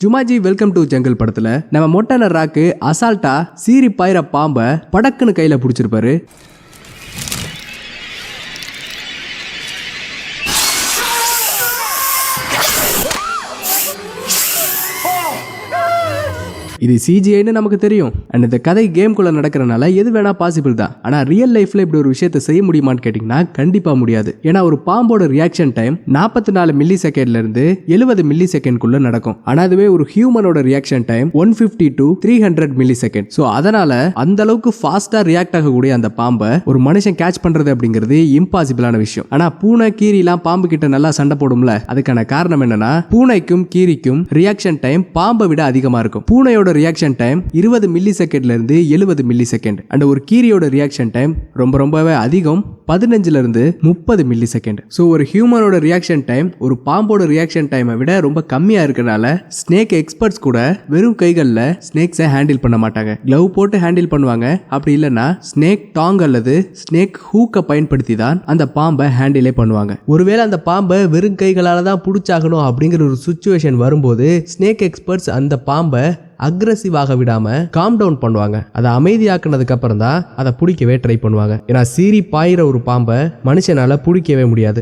ஜுமாஜி welcome to jungle படத்துல நம்ம மொட்டன ராக்கு அசால்ட்டா சீறி பாயிர பாம்பை படக்குன்னு கையில பிடிச்சிருப்பாரு. இது சிஜிஐன்னு நமக்கு தெரியும். அண்ட் இந்த கதை கேம்குள்ள நடக்கிறனால எது வேணா பாசிபிள் தான். ஆனா ரியல் லைஃப்ல இப்படி ஒரு விஷயத்தை செய்ய முடியுமான்னு கேட்டீங்கன்னா கண்டிப்பா முடியாது. ஏன்னா ஒரு பாம்போட ரியாக்ஷன் டைம் 44 மில்லி செகண்ட்ல இருந்து 70 மில்லி செகண்ட்குள்ள நடக்கும். ஆனா அதுவே ஒரு ஹியூமனோட reaction time 150 to 300 millisecond. So அதனால அந்த அளவுக்கு ஃபாஸ்டா ரியாக்ட் ஆகக்கூடிய அந்த பாம்பை ஒரு மனுஷன் கேட்ச் பண்றது அப்படிங்கிறது இம்பாசிபிளான விஷயம். ஆனா பூனை கீரிலாம் பாம்பு கிட்ட நல்லா சண்டை போடும்ல, அதுக்கான காரணம் என்னன்னா பூனைக்கும் கீரிக்கும் ரியாக்ஷன் டைம் பாம்பை விட அதிகமா இருக்கும். பூனையோட ரியாக்ஷன் டைம் 20 மில்லி செகண்ட்ல இருந்து 70 மில்லி செகண்ட். அண்ட் ஒரு கீரியோட ரியாக்ஷன் டைம் ரொம்பவே அதிகம், 15ல இருந்து 30 மில்லி செகண்ட். ஸோ ஒரு ஹியூமனோட ரியாக்ஷன் டைம் ஒரு பாம்போட ரியாக்ஷன் டைமை விட ரொம்ப கம்மியா இருக்கனால ஸ்னேக் எக்ஸ்பர்ட்ஸ் கூட வெறும் கைகளில் ஸ்னேக்ஸை ஹேண்டில் பண்ண மாட்டாங்க, கிளவ் போட்டு ஹேண்டில் பண்ணுவாங்க. அப்படி இல்லைன்னா ஸ்னேக் டாங் அல்லது ஸ்னேக் ஹூக்கை பயன்படுத்தி தான் அந்த பாம்பை ஹேண்டிலே பண்ணுவாங்க. ஒருவேளை அந்த பாம்பை வெறும் கைகளால தான் பிடிச்சாகணும் அப்படிங்கிற ஒரு சுச்சுவேஷன் வரும்போது ஸ்னேக் எக்ஸ்பர்ட்ஸ் அந்த பாம்பை அக்ரெசிவாக விடாம காம் டவுன் பண்ணுவாங்க. அதை அமைதியாக்குனதுக்கு அப்புறம் தான் அதை பிடிக்கவே ட்ரை பண்ணுவாங்க. ஏன்னா சீறி பாயிர ஒரு பாம்பை மனுஷனால பிடிக்கவே முடியாது.